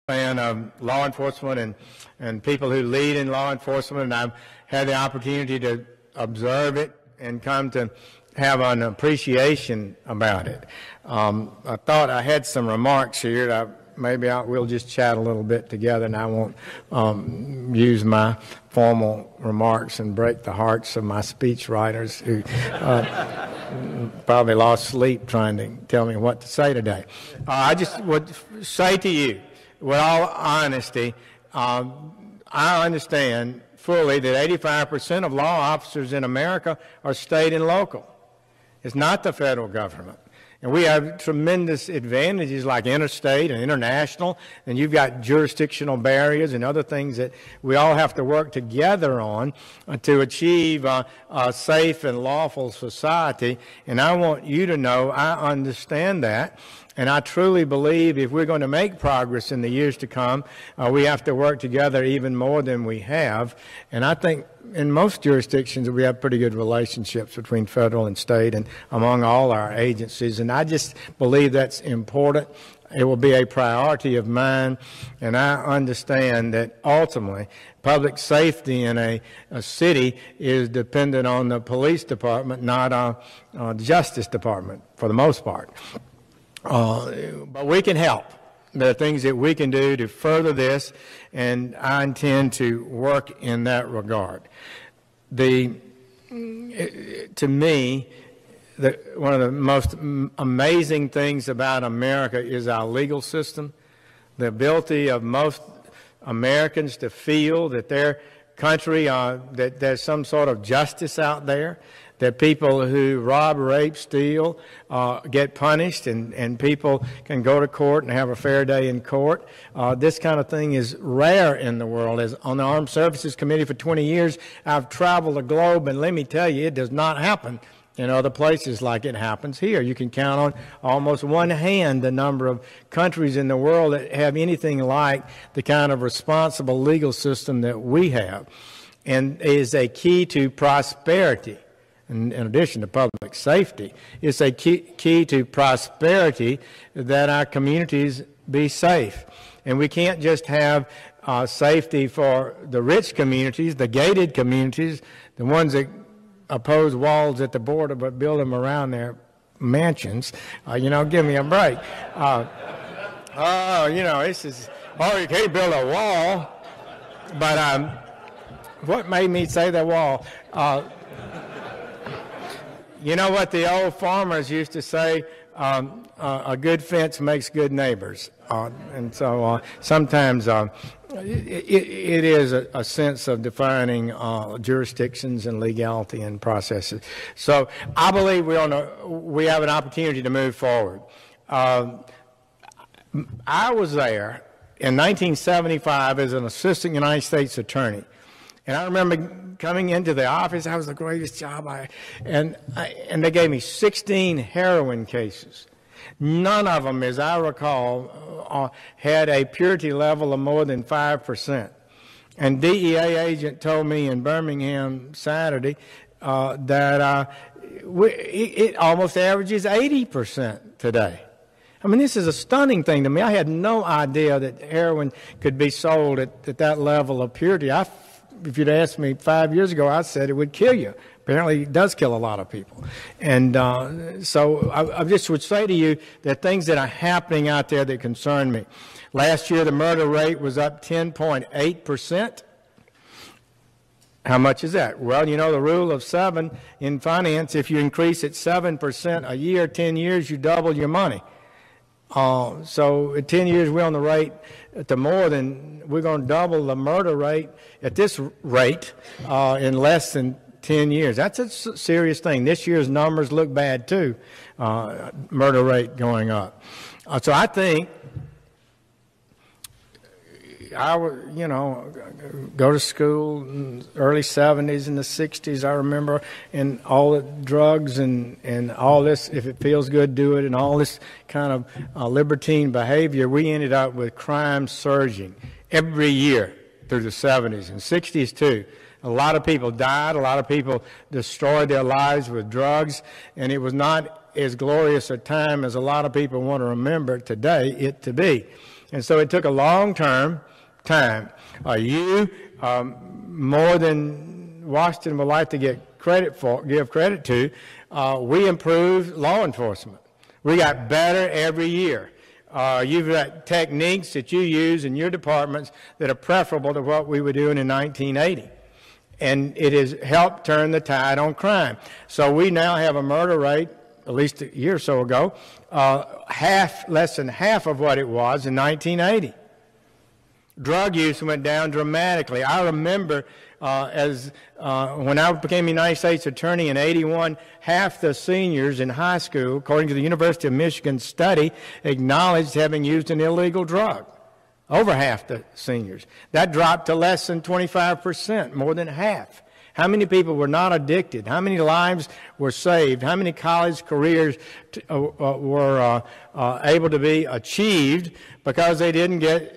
fan of law enforcement and people who lead in law enforcement, and I've had the opportunity to observe it and come to have an appreciation about it. I thought I had some remarks here. We'll just chat a little bit together, and I won't use my formal remarks and break the hearts of my speech writers who probably lost sleep trying to tell me what to say today. I just would say to you, with all honesty, I understand fully that 85% of law officers in America are state and local. It's not the federal government. And we have tremendous advantages like interstate and international, and you've got jurisdictional barriers and other things that we all have to work together on to achieve a safe and lawful society. And I want you to know I understand that. And I truly believe if we're going to make progress in the years to come, we have to work together even more than we have. And I think in most jurisdictions we have pretty good relationships between federal and state and among all our agencies. And I just believe that's important. It will be a priority of mine. And I understand that ultimately public safety in a city is dependent on the police department, not on the Justice Department for the most part. But we can help. There are things that we can do to further this, and I intend to work in that regard. To me, one of the most amazing things about America is our legal system, the ability of most Americans to feel that their country, that there's some sort of justice out there, that people who rob, rape, steal get punished, and people can go to court and have a fair day in court. This kind of thing is rare in the world. As on the Armed Services Committee for 20 years, I've traveled the globe, and let me tell you, it does not happen in other places like it happens here. You can count on almost one hand the number of countries in the world that have anything like the kind of responsible legal system that we have, and is a key to prosperity. In addition to public safety, it's a key to prosperity that our communities be safe. And we can't just have safety for the rich communities, the gated communities, the ones that oppose walls at the border but build them around their mansions. Give me a break. You can't build a wall. But what made me say the wall? You know what the old farmers used to say, a good fence makes good neighbors. And so sometimes it is a sense of defining jurisdictions and legality and processes. So I believe we have an opportunity to move forward. I was there in 1975 as an assistant United States attorney. And I remember coming into the office, that was the greatest job and they gave me 16 heroin cases. None of them, as I recall, had a purity level of more than 5%. And DEA agent told me in Birmingham Saturday that it almost averages 80% today. I mean, this is a stunning thing to me. I had no idea that heroin could be sold at that level of purity. If you'd asked me 5 years ago, I said it would kill you. Apparently, it does kill a lot of people. And so I just would say to you that things that are happening out there that concern me. Last year, the murder rate was up 10.8%. How much is that? Well, the rule of 7 in finance, if you increase it 7% a year, 10 years, you double your money. So in 10 years, we're on the rate to more than, we're going to double the murder rate at this rate in less than 10 years. That's a serious thing. This year's numbers look bad too, murder rate going up. So I think I would, go to school in the early 70s and the 60s, I remember, and all the drugs and all this, if it feels good, do it, and all this kind of libertine behavior, we ended up with crime surging every year through the 70s and 60s too. A lot of people died, a lot of people destroyed their lives with drugs, and it was not as glorious a time as a lot of people want to remember today it to be. And so it took a long-term time. You, more than Washington would like to give credit to, we improved law enforcement. We got better every year. You've got techniques that you use in your departments that are preferable to what we were doing in 1980. And it has helped turn the tide on crime. So we now have a murder rate, at least a year or so ago, less than half of what it was in 1980. Drug use went down dramatically. I remember when I became a United States Attorney in '81, half the seniors in high school, according to the University of Michigan study, acknowledged having used an illegal drug. Over half the seniors. That dropped to less than 25%, more than half. How many people were not addicted? How many lives were saved? How many college careers were able to be achieved because they didn't get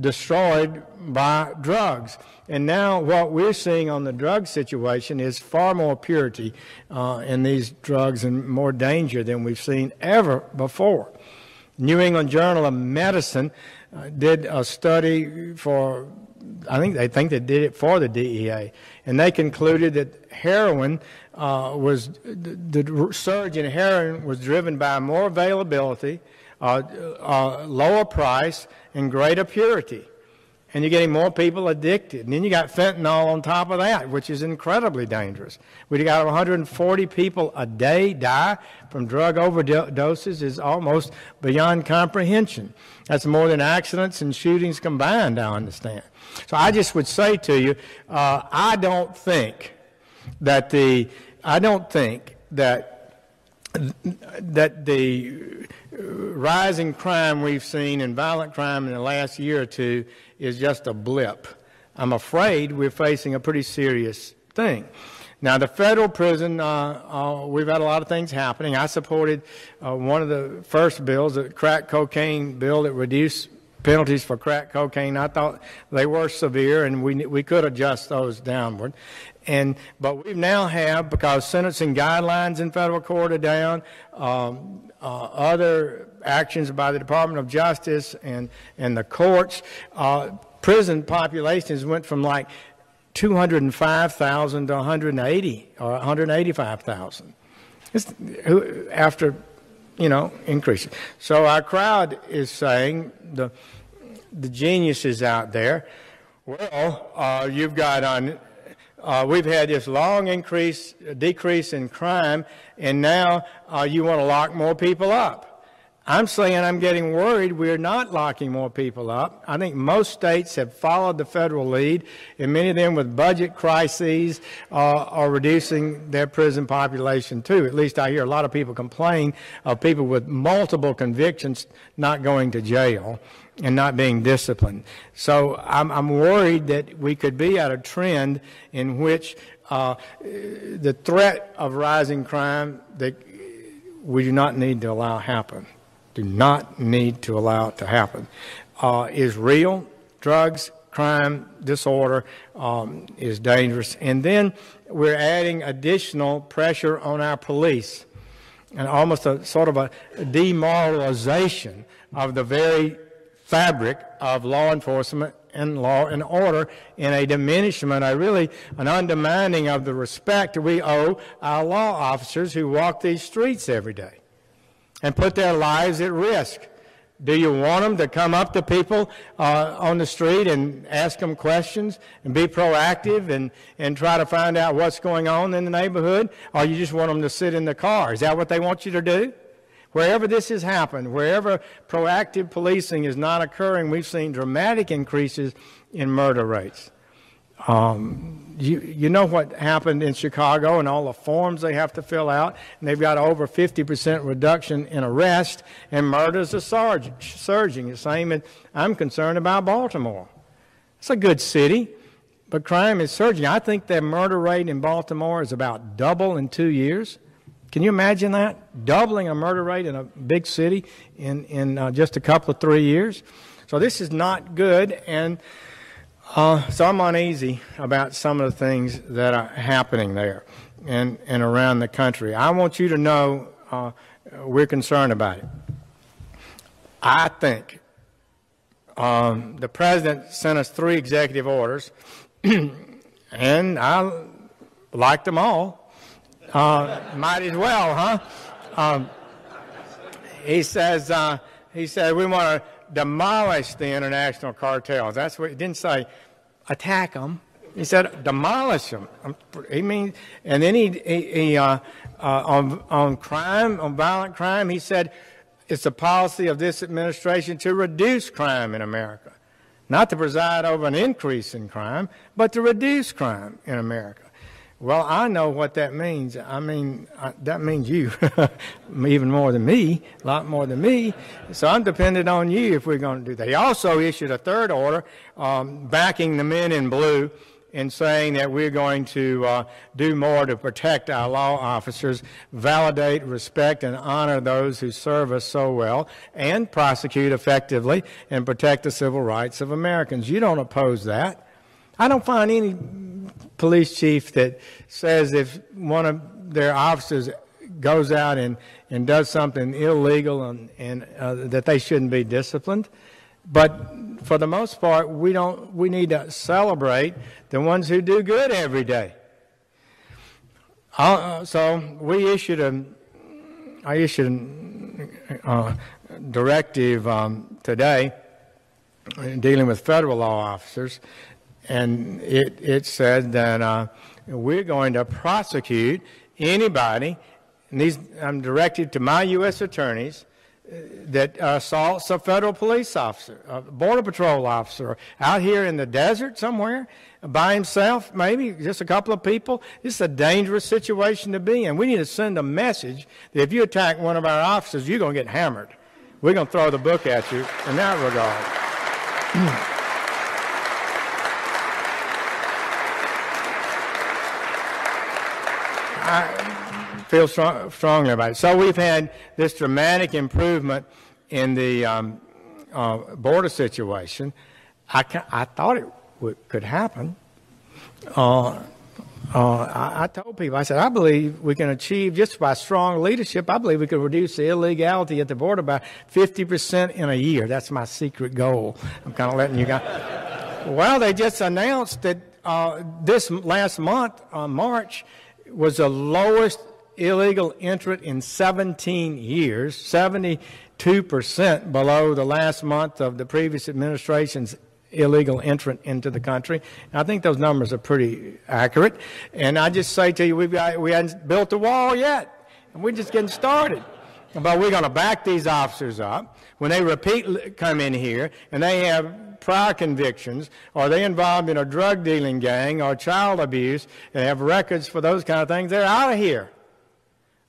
destroyed by drugs? And now what we're seeing on the drug situation is far more purity in these drugs and more danger than we've seen ever before. New England Journal of Medicine did a study for, they think they did it for the DEA, and they concluded that heroin the surge in heroin was driven by more availability, lower price, and greater purity. And you're getting more people addicted. And then you got fentanyl on top of that, which is incredibly dangerous. We got 140 people a day die from drug overdoses is almost beyond comprehension. That's more than accidents and shootings combined, I understand. So I just would say to you, I don't think that the rising crime we've seen and violent crime in the last year or two is just a blip. I'm afraid we're facing a pretty serious thing. Now, the federal prison, we've had a lot of things happening. I supported one of the first bills, the crack cocaine bill that reduced penalties for crack cocaine. I thought they were severe, and we could adjust those downward. But we now have, because sentencing guidelines in federal court are down, other actions by the Department of Justice and the courts, prison populations went from like 205,000 to 180 or 185,000 after, increasing. So our crowd is saying, the geniuses out there, well, you've got we've had this long decrease in crime, and now you want to lock more people up. I'm saying I'm getting worried we're not locking more people up. I think most states have followed the federal lead, and many of them with budget crises are reducing their prison population too. At least I hear a lot of people complain of people with multiple convictions not going to jail and not being disciplined. So I'm worried that we could be at a trend in which the threat of rising crime that we do not need to allow happen, is real. Drugs, crime, disorder is dangerous. And then we're adding additional pressure on our police, and almost a sort of a demoralization of the very fabric of law enforcement and law and order, and a diminishment, an undermining of the respect we owe our law officers who walk these streets every day and put their lives at risk. Do you want them to come up to people on the street and ask them questions and be proactive and try to find out what's going on in the neighborhood, or you just want them to sit in the car? Is that what they want you to do? Wherever this has happened, wherever proactive policing is not occurring, we've seen dramatic increases in murder rates. You know what happened in Chicago and all the forms they have to fill out, and they've got over 50% reduction in arrest, and murders are surging. The same as I'm concerned about Baltimore. It's a good city, but crime is surging. I think their murder rate in Baltimore is about double in 2 years. Can you imagine that? Doubling a murder rate in a big city in just a couple of 3 years. So this is not good, and so I'm uneasy about some of the things that are happening there and around the country. I want you to know we're concerned about it. I think the president sent us 3 executive orders, and I liked them all. Might as well, huh? He said we want to demolish the international cartels. That's what he didn't say. Attack them. He said demolish them. He means, and then he on crime, on violent crime, he said it's a policy of this administration to reduce crime in America, not to preside over an increase in crime, but to reduce crime in America. Well, I know what that means. I mean, that means you, even more than me, a lot more than me. So I'm dependent on you if we're going to do that. He also issued a 3rd order backing the men in blue in saying that we're going to do more to protect our law officers, validate, respect, and honor those who serve us so well, and prosecute effectively and protect the civil rights of Americans. You don't oppose that. I don't find any police chief that says if one of their officers goes out and does something illegal and that they shouldn't be disciplined. But for the most part, we need to celebrate the ones who do good every day. So I issued a directive today dealing with federal law officers, and it said that we're going to prosecute anybody, and I'm directed to my U.S. attorneys, that assaults a federal police officer, a border patrol officer, out here in the desert somewhere, by himself, maybe just a couple of people. It's a dangerous situation to be in. We need to send a message that if you attack one of our officers, you're going to get hammered. We're going to throw the book at you in that regard. I feel strongly about it. So we've had this dramatic improvement in the border situation. I thought it could happen. I told people, I said, I believe we can achieve, just by strong leadership, I believe we can reduce the illegality at the border by 50% in a year. That's my secret goal. I'm kind of letting you guys. Well, they just announced that this last month, March, was the lowest illegal entrant in 17 years, 72% below the last month of the previous administration's illegal entrant into the country. And I think those numbers are pretty accurate. And I just say to you, we hadn't built the wall yet, and we're just getting started. But we're going to back these officers up when they come in here and they have prior convictions, or they involved in a drug dealing gang or child abuse and have records for those kind of things. They're out of here.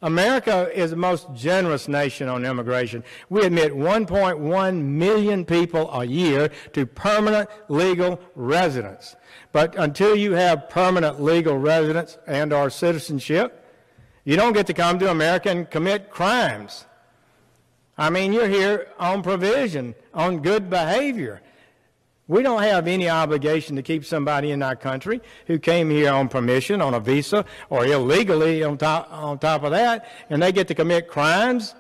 America is the most generous nation on immigration. We admit 1.1 million people a year to permanent legal residence. But until you have permanent legal residence and or citizenship, you don't get to come to America and commit crimes. I mean, you're here on provision, on good behavior. We don't have any obligation to keep somebody in our country who came here on permission, on a visa, or illegally on top of that, and they get to commit crimes,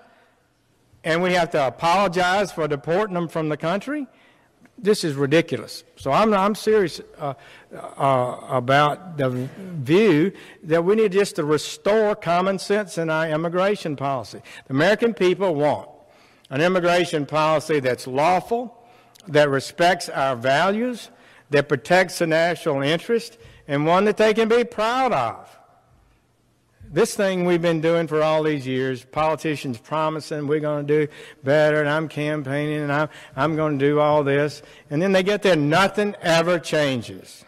and we have to apologize for deporting them from the country. This is ridiculous. So I'm serious about the view that we need just to restore common sense in our immigration policy. The American people want an immigration policy that's lawful, that respects our values, that protects the national interest, and one that they can be proud of. This thing we've been doing for all these years, politicians promising we're going to do better, and I'm campaigning, and I'm going to do all this, and then they get there, nothing ever changes.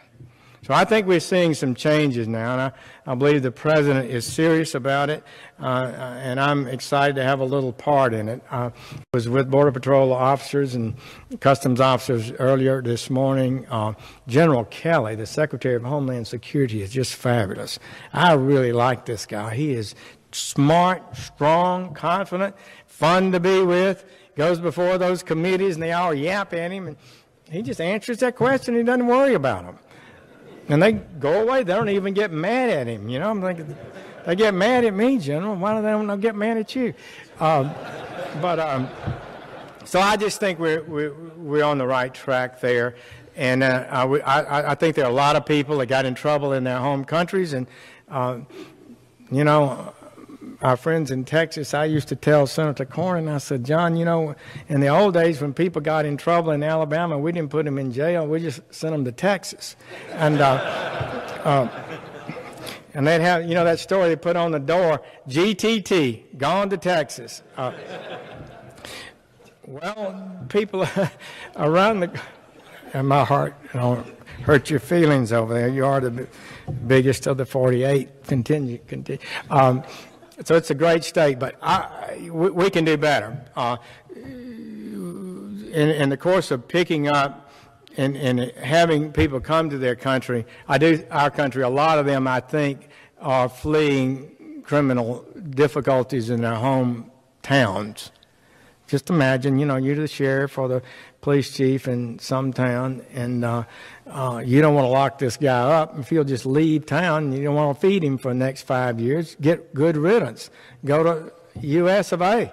So I think we're seeing some changes now, and I believe the President is serious about it, and I'm excited to have a little part in it. I was with Border Patrol officers and Customs officers earlier this morning. General Kelly, the Secretary of Homeland Security, is just fabulous. I really like this guy. He is smart, strong, confident, fun to be with, goes before those committees, and they all yap at him, and he just answers that question. He doesn't worry about them. And they go away. They don't even get mad at him. You know, I'm thinking, they get mad at me, General. Why do they get mad at you? So I just think we're we're on the right track there. And I think there are a lot of people that got in trouble in their home countries. And, you know, our friends in Texas, I used to tell Senator Cornyn, I said, John, you know, in the old days when people got in trouble in Alabama, we didn't put them in jail. We just sent them to Texas. And and they'd have, you know, that story they put on the door, GTT, gone to Texas. Well, people around the, and my heart, don't hurt your feelings over there. You are the biggest of the 48. Continue. So it's a great state, but we can do better. In the course of picking up and having people come to their country, our country, a lot of them, I think, are fleeing criminal difficulties in their hometowns. Just imagine, you know, you're the sheriff or the police chief in some town, and you don't want to lock this guy up. If he'll just leave town, you don't want to feed him for the next 5 years. Get good riddance. Go to U.S. of A.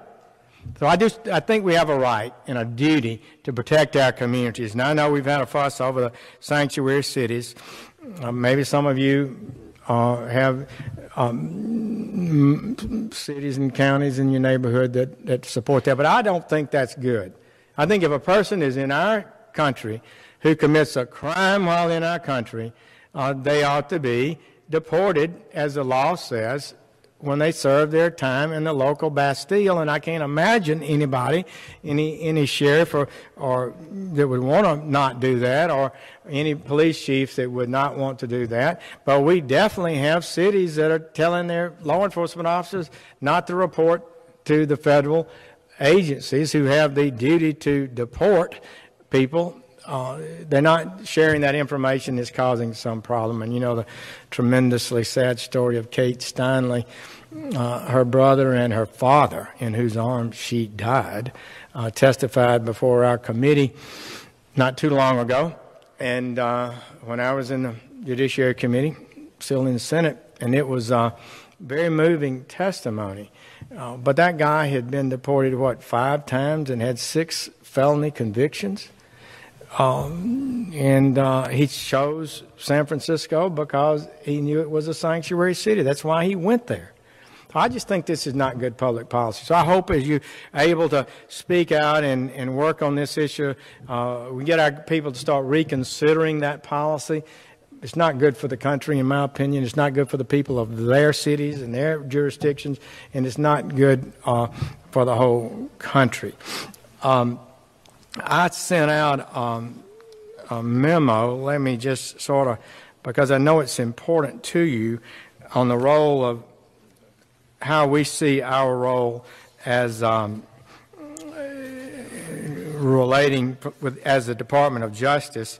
So I think we have a right and a duty to protect our communities. Now I know we've had a fuss over the sanctuary cities. Maybe some of you have cities and counties in your neighborhood that support that, but I don't think that's good. I think if a person is in our country who commits a crime while in our country, they ought to be deported, as the law says, when they serve their time in the local Bastille. And I can't imagine anybody, any sheriff or that would want to not do that, or any police chief that would not want to do that. But we definitely have cities that are telling their law enforcement officers not to report to the federal agencies who have the duty to deport people. They're not sharing that information. Is causing some problem. And you know the tremendously sad story of Kate Steinle, her brother and her father, in whose arms she died, testified before our committee not too long ago. And when I was in the Judiciary Committee, still in the Senate, and it was very moving testimony. But that guy had been deported, 5 times and had 6 felony convictions. And he chose San Francisco because he knew it was a sanctuary city. That's why he went there. I just think this is not good public policy. So I hope as you are able to speak out and work on this issue, we get our people to start reconsidering that policy. It's not good for the country, in my opinion. It's not good for the people of their cities and their jurisdictions, and it's not good for the whole country. I sent out a memo, let me just sort of, because I know it's important to you, on the role of how we see our role as relating as the Department of Justice.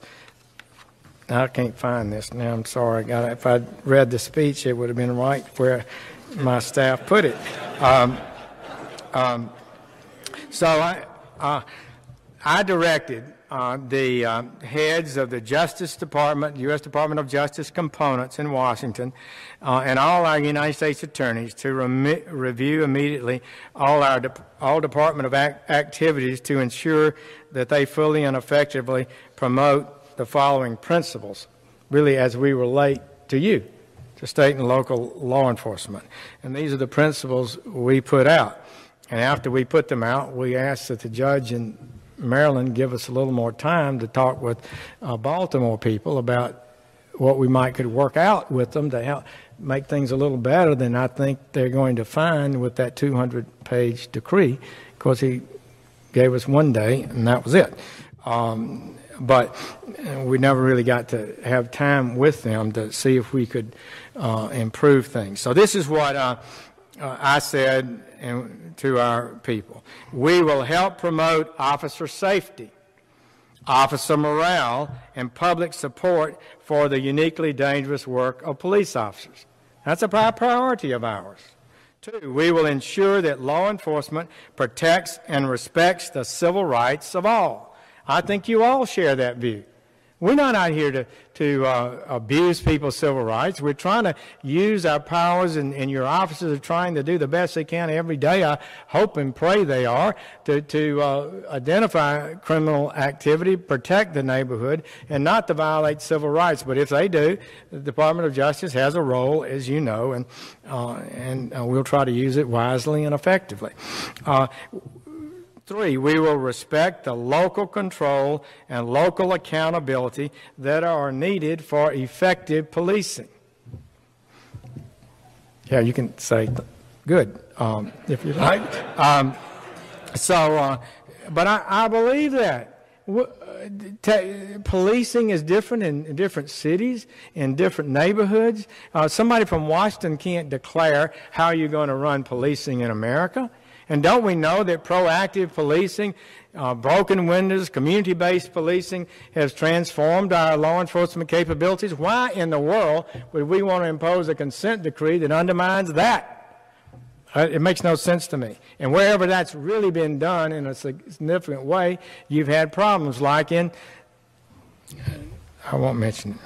I can't find this now, I'm sorry. If I'd read the speech, it would have been right where my staff put it. So I directed the heads of the Justice Department, U.S. Department of Justice components in Washington, and all our United States attorneys to review immediately all Department of activities to ensure that they fully and effectively promote the following principles, really as we relate to you, to state and local law enforcement. And these are the principles we put out. And after we put them out, we asked that the judge in Maryland give us a little more time to talk with Baltimore people about what we could work out with them to help make things a little better than I think they're going to find with that 200-page decree. Of course, he gave us one day, and that was it. But we never really got to have time with them to see if we could improve things. So this is what I said to our people. We will help promote officer safety, officer morale, and public support for the uniquely dangerous work of police officers. That's a priority of ours. 2, we will ensure that law enforcement protects and respects the civil rights of all. I think you all share that view. We're not out here to abuse people's civil rights. We're trying to use our powers, and your officers are trying to do the best they can every day. I hope and pray they are to identify criminal activity, protect the neighborhood, and not to violate civil rights. But if they do, the Department of Justice has a role, as you know, and we'll try to use it wisely and effectively. 3, we will respect the local control and local accountability that are needed for effective policing. Yeah, you can say good if you like. But I believe that. Policing is different in different cities, in different neighborhoods. Somebody from Washington can't declare how you're going to run policing in America. And don't we know that proactive policing, broken windows, community-based policing has transformed our law enforcement capabilities? Why in the world would we want to impose a consent decree that undermines that? It makes no sense to me. And wherever that's really been done in a significant way, you've had problems like in, I won't mention it.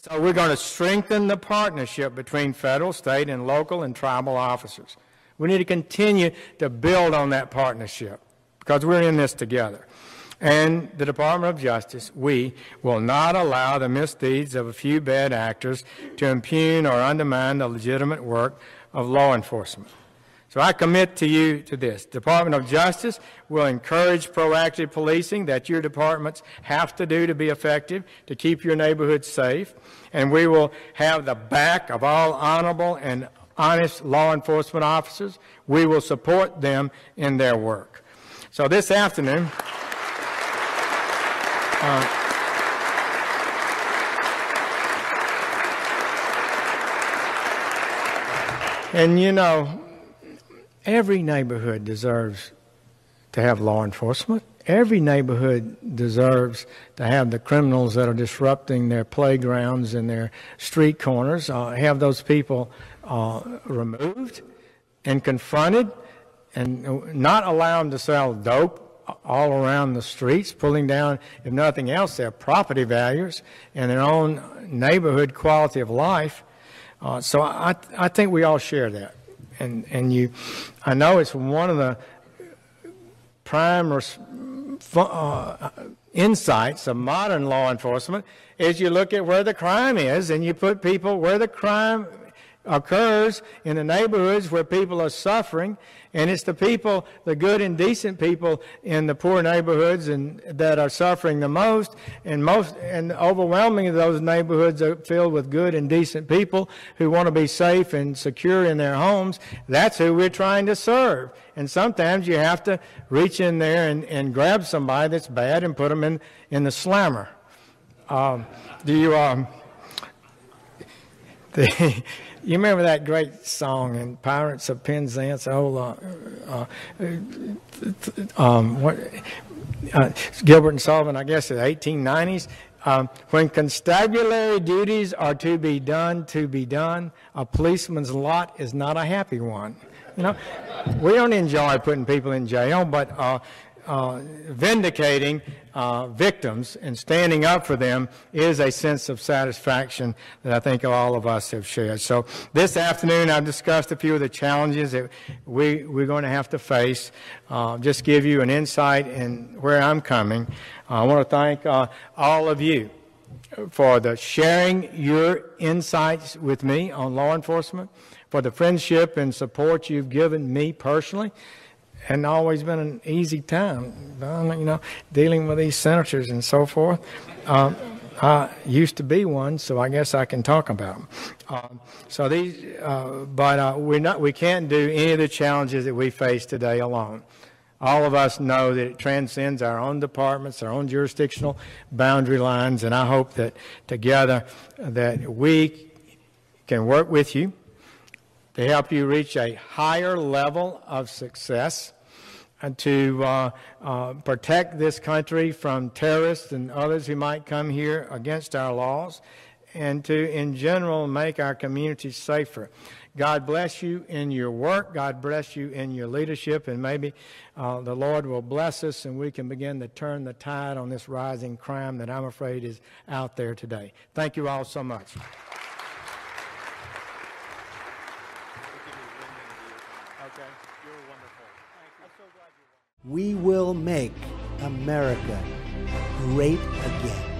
So we're going to strengthen the partnership between federal, state, and local and tribal officers. We need to continue to build on that partnership because we're in this together. And the Department of Justice, we will not allow the misdeeds of a few bad actors to impugn or undermine the legitimate work of law enforcement. So I commit to you to this. Department of Justice will encourage proactive policing that your departments have to do to be effective, to keep your neighborhoods safe. And we will have the back of all honorable and honest law enforcement officers. We will support them in their work. So this afternoon, and you know, every neighborhood deserves to have law enforcement. Every neighborhood deserves to have the criminals that are disrupting their playgrounds and their street corners, have those people removed and confronted, and not allow them to sell dope all around the streets, pulling down, if nothing else, their property values and their own neighborhood quality of life. So I think we all share that. And I know it's one of the prime insights of modern law enforcement is you look at where the crime is and you put people where the crime occurs in the neighborhoods where people are suffering, and it's the people, the good and decent people in the poor neighborhoods and that are suffering the most, and overwhelmingly those neighborhoods are filled with good and decent people who want to be safe and secure in their homes. That's who we're trying to serve. And sometimes you have to reach in there and grab somebody that's bad and put them in the slammer. You remember that great song in Pirates of Penzance? Gilbert and Sullivan, I guess, in the 1890s. When constabulary duties are to be done, a policeman's lot is not a happy one. You know, we don't enjoy putting people in jail, but vindicating victims and standing up for them is a sense of satisfaction that I think all of us have shared. So this afternoon I've discussed a few of the challenges that we're going to have to face. Just give you an insight in where I'm coming. I want to thank all of you for the sharing your insights with me on law enforcement, for the friendship and support you've given me personally. And always been an easy time, you know, dealing with these senators and so forth. I used to be one, so I guess I can talk about them. We can't do any of the challenges that we face today alone. All of us know that it transcends our own departments, our own jurisdictional boundary lines, and I hope that together that we can work with you to help you reach a higher level of success and to protect this country from terrorists and others who might come here against our laws, and to, in general, make our communities safer. God bless you in your work. God bless you in your leadership. And maybe the Lord will bless us and we can begin to turn the tide on this rising crime that I'm afraid is out there today. Thank you all so much. We will make America great again.